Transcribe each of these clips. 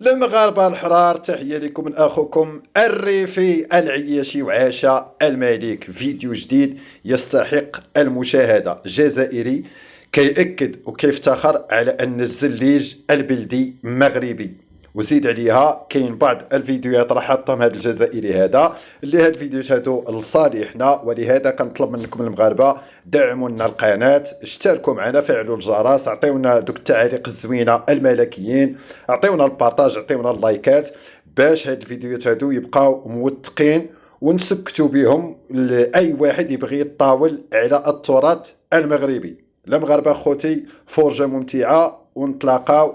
المغاربة الحرار، تحية لكم من أخوكم الريفي العياشي وعاشا الملك. فيديو جديد يستحق المشاهدة، جزائري كيأكد وكيفتخر على أن الزليج البلدي مغربي، وزيد عليها كاين بعض الفيديوهات راه حاطهم هذا الجزائري هذا، اللي هاد الفيديوهات هادو لصالحنا. ولهذا كنطلب منكم المغاربه دعموا لنا القناه، اشتركوا معنا، فعلوا الجرس، عطيونا دوك التعاليق الزوينه الملكيين، عطيونا البارطاج، عطيونا اللايكات، باش هاد الفيديوهات هادو يبقاو موثقين ونسكتوا بهم لاي واحد يبغي يطاول على التراث المغربي. المغاربه خوتي، فرجه ممتعه، ونتلاقاو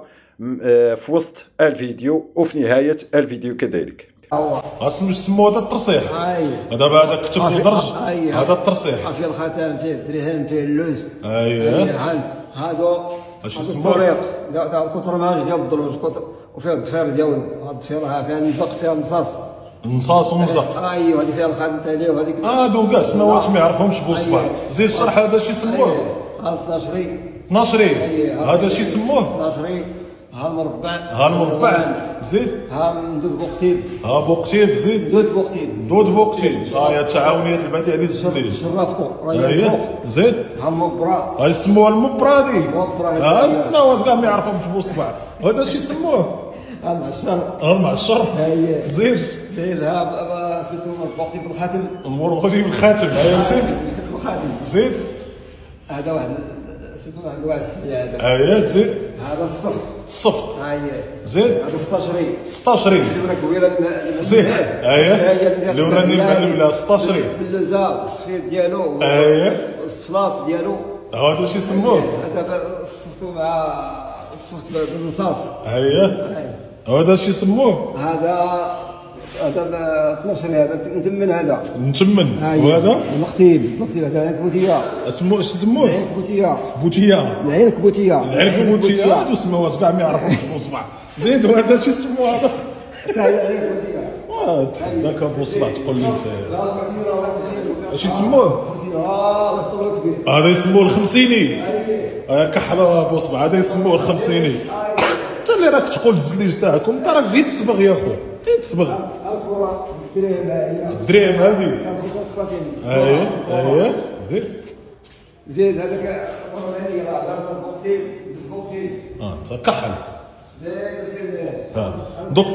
في وسط الفيديو وفي نهاية الفيديو كذلك. اصلا سموه هذا الترصيح. دابا هذا كتب في الدرج، هذا الترصيح فيه الختام، فيه الدرهم، فيه اللوز. هادو اش سموه؟ الطريق ديال الكترماج ديال الدروج، وفيه الضفير ديالو. هاد الضفير فيها نزق، فيها نصاص ونزق. ايوا هذه فيها الخاتم تالي، وهذيك هادو كاع سماوات ما يعرفهمش بوصبع. زيد شرح هذا شي سموه. ها 12 هذا شي سموه 12. ها ها المربع. زيد ها مدود بوقتيب. ها بوقتيب. زيد دود بوقتيب. يا تعاونيات البديع على الزليج. شرفتو راهي. زيد ها المبرا. هاي سموها المبرا دي. ها السماوات كاع ما يعرفهمش بوصبع. هذا شي سموه ها المعشر. المعشر. زيد ها سميتو بوقتيب بالخاتم. بوقتيب بالخاتم. زيد الخاتم. زيد هذا واحد سميتو واحد السميه هذا. زيد هذا الصفر. زيد هذا 16. زيد اللي وراني المعلم 16 باللوزه، الصفير ديالو، الصفلاط ديالو. هذا شي سموه؟ هذا صفتو مع الصفت بالرصاص. هذا شي سموه؟ هذا 12. هذا نتمن، هذا نتمن. وهذا المختيب هذا الكبوتيه. اسموه اش سموه؟ بوتيه. العين كبوتيه. هادو سماوات كاع ما يعرفوش بوصبع. زيد وهذا شي سموه هذا؟ هذاك بوصبع تقول لي انت اش يسموه؟ هذا يسموه الخمسيني. كحله بوصبع، هذا يسموه الخمسيني. انت اللي راك تقول الزليج تاعكم، انت راك غير تصبغ يا خو، غير تصبغ. الدرهم هذه. زيد هذاك كحل. دوك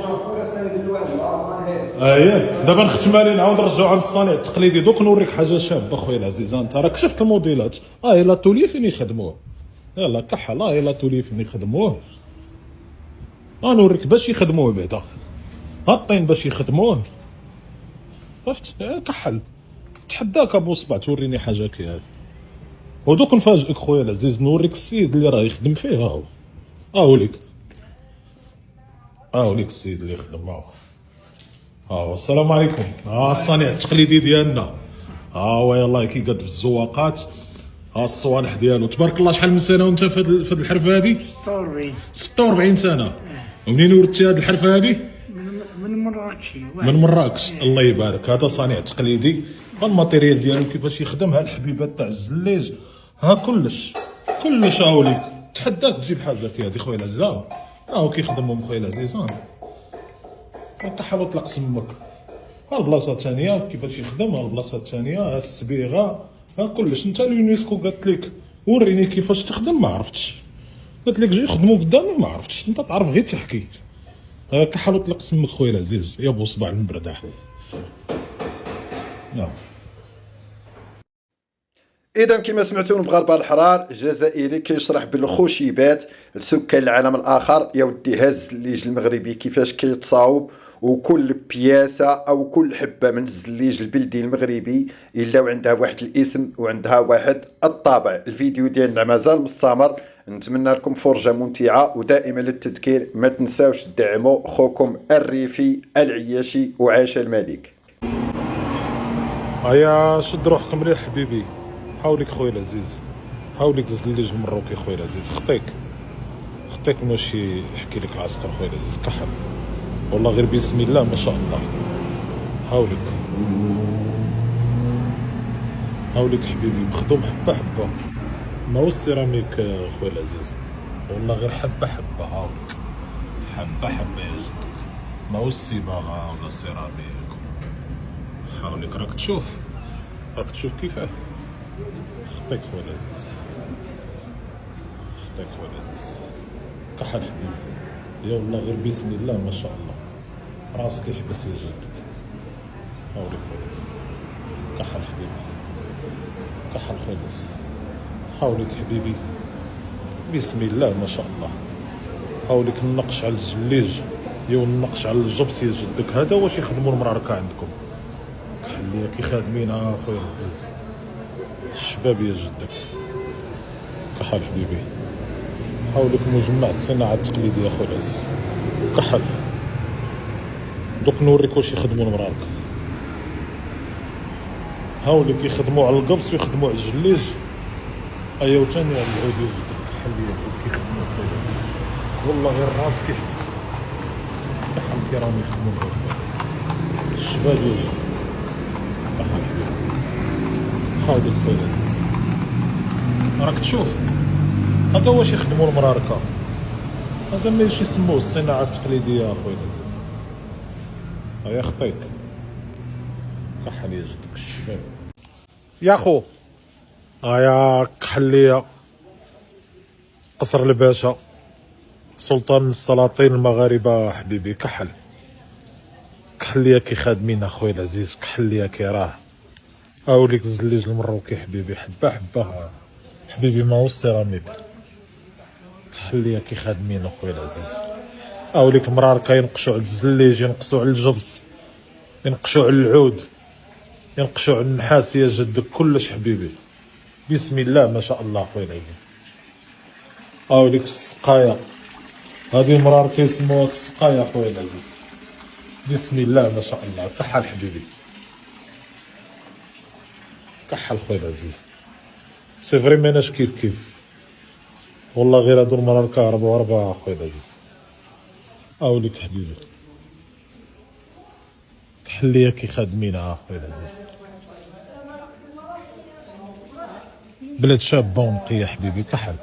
دابا نختم عليه، نعاود نرجعو عند الصانع التقليدي. دوك نوريك حاجه شابه خويا العزيز. انت راك شفت الموديلات، لا تولي فين يخدموه. يلا كحل، لا تولي فين يخدموه. نوريك باش يخدموه بعدا. الطين باش يخدموه، شفت؟ كحل. تحداك ابو صبع توريني حاجه كي هذه. ودوك نفاجئك خويا العزيز، نوريك السيد اللي راه يخدم فيه. هاو ليك السيد اللي يخدم. السلام عليكم. الصانع التقليدي ديالنا. هو يلاه كيقاد في الزواقات. الصوالح ديالو تبارك الله. شحال من سنه وانت في هاد الحرفه هادي؟ 46 سنه. ومنين ورثتي هاد الحرفه هادي؟ من مراكش. الله يبارك. هذا صانع تقليدي. الماتيريال ديالو كيفاش يخدم، ها الحبيبات تاع الزليج، ها كلش. ليك تحداك تجيب حاجه كي هادي خويا العزيز. كيخدمهم خويا العزيز. كحل وطلق سمك. ها البلاصه الثانيه كيفاش يخدم، ها البلاصه الثانيه، ها الصبيغه، ها كلش. انت اليونيسكو قالت لك وريني كيفاش تخدم، ما عرفتش. قالت لك جي خدموا قدامي، ما عرفتش. انت تعرف غير تحكي. كحل وطلق سمك خويا العزيز يا بوصبع المبردح. اذا كما سمعتوا المغاربه الحرار، الجزائري كيشرح بالخشيبات لسكان العالم الاخر يا ودي هز الزليج المغربي كيفاش كيتصاوب، وكل بياسه او كل حبه من الزليج البلدي المغربي الا وعندها واحد الاسم وعندها واحد الطابع. الفيديو ديالنا مازال مستمر، نتمنى لكم فرجه ممتعه. ودائما للتذكير ما تنساوش تدعموا خوكم الريفي العياشي وعاش الملك. هيا شد روحك مليح حبيبي. حاولك خويا العزيز، حاولك الزليج المروكي خويا العزيز. خطيك ماشي يحكي لك العسكر خويا العزيز. كحل والله غير بسم الله ما شاء الله. حاولك حبيبي، مخدوم حبه حبه. ما هو السيراميك خويا العزيز، والله غير حبه حبه. حبة حبة يا جدك، ماهوش صباغة ولا سيراميك. حاولك راك تشوف كيفاه. خطيك خويا العزيز، خطيك خويا العزيز. كحل حبيبي، يا والله غير بسم الله ما شاء الله راسك يحبس يا جدك. هاوليك خويا العزيز، كحل حبيبي، كحل خويا العزيز. حاولك حبيبي بسم الله ما شاء الله. حاولك النقش على الجليج يا النقش على الجبس يا جدك. هذا واش يخدموا المراركة عندكم، خليها كي خادمين خويا العزيز. الشباب يا جدك، كحل حبيبي. حاولك مجمع الصناعة التقليدية خويا العزيز، كحل. دوك نوريك واش يخدموا المراركة. هاولك يخدموا على القبص ويخدموا على الجليج، ايا وثاني على العود يا جدك. كحل ليا كيخدموا خويا العزيز، والله غير الراس كيحبس. كحل كي راهم يخدموا خويا العزيز. الشباب يا جدك، كحل حبيبي. حاولك خويا العزيز، راك تشوف هذا واش يخدموا المراركة. هذا ماشي يسموه الصناعة التقليدية خويا العزيز. هيا خطيك، كحل يا جدك. الشباب يا خو، هيا كحل ليا قصر الباشا سلطان من السلاطين المغاربة حبيبي. كحل ليا كي خادمين اخويا العزيز، كحل ليا كي راه. هاوليك الزليج المروكي حبيبي، حبه حبه حبيبي، ماهوش سيراميك. كحل ليا كي خادمين اخويا العزيز. هاوليك مراركة ينقشوا على الزليج، ينقصوا على الجبس، ينقشوا على العود، ينقشوا على النحاس يا جدك. كلش حبيبي بسم الله ما شاء الله خويا العزيز. هاوليك السقاية، هذه مراركة يسموها السقاية خويا العزيز. بسم الله ما شاء الله. كحل حبيبي، كحل خويا العزيز. سي فري ماناش كيف والله، غير هادو المراركة 4 خويا العزيز. هاوليك حبيبي، كحل ليا كي خادمينها خويا العزيز. بلاد شابة ونقية حبيبي. كحل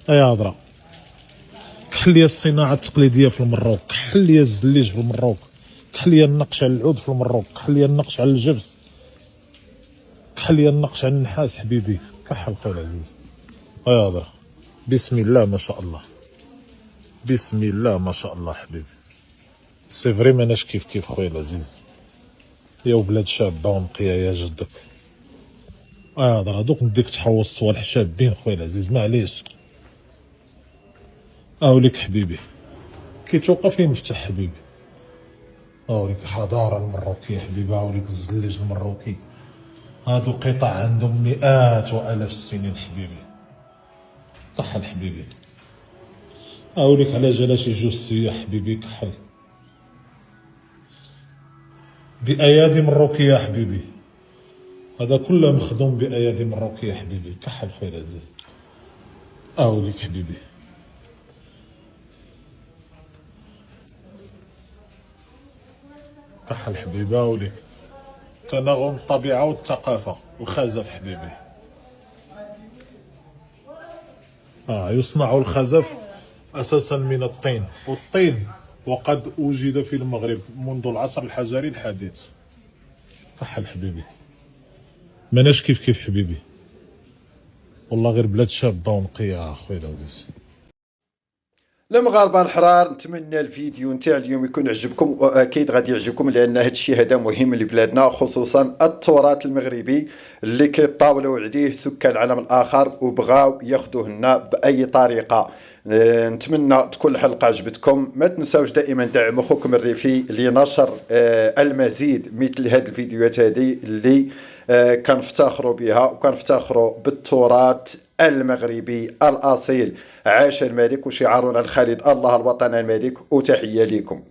ايا هضرة. كحل ليا الصناعة التقليدية في المروك، كحل ليا الزليج في المروك، كحل ليا النقش على العود في المروك، كحل ليا النقش على الجبس، كحل ليا النقش على النحاس حبيبي. كحل خويا العزيز. ايا هضرة بسم الله ما شاء الله، بسم الله ما شاء الله حبيبي. سي فري ماناش كيف خويا العزيز. يا بلاد شابة ونقية يا جدك. هضرة دوك نديك تحوص صوالح شابين خويا العزيز، معليش. هاوليك حبيبي كي توقف ينفتح حبيبي. هاوليك الحضارة المروكية حبيبي، هاوليك الزليج المروكي. هادو قطع عندهم مئات وآلاف السنين حبيبي. كحل حبيبي. هاوليك على جلاش يجو السياح حبيبي. كحل بأيادي مروكية حبيبي، هذا كله مخدوم بأيادي مروكية حبيبي. كحل خويا العزيز. هاوليك حبيبي، كحل حبيبي. هاوليك تناغم الطبيعة والثقافة، الخزف حبيبي. يصنع الخزف أساسا من الطين، والطين وقد وجد في المغرب منذ العصر الحجري الحديث. كحل حبيبي، ماناش كيف حبيبي والله، غير بلاد شابة ونقية اخويا العزيز. المغاربه الحرار، نتمنى الفيديو نتاع اليوم يكون عجبكم، واكيد غادي يعجبكم لان هذا الشيء هذا مهم لبلادنا، خصوصا التراث المغربي اللي كيطاولوا عليه سكان العالم الاخر وبغاو ياخذوه لنا باي طريقه. نتمنى تكون الحلقه عجبتكم. ما تنساوش دائما دعم اخوكم الريفي لنشر المزيد مثل هذه الفيديوهات هذه اللي كنفتخروا بها وكنفتخروا بالتراث المغربي الأصيل. عاش الملك، وشعارنا الخالد الله الوطن الملك، وتحية لكم.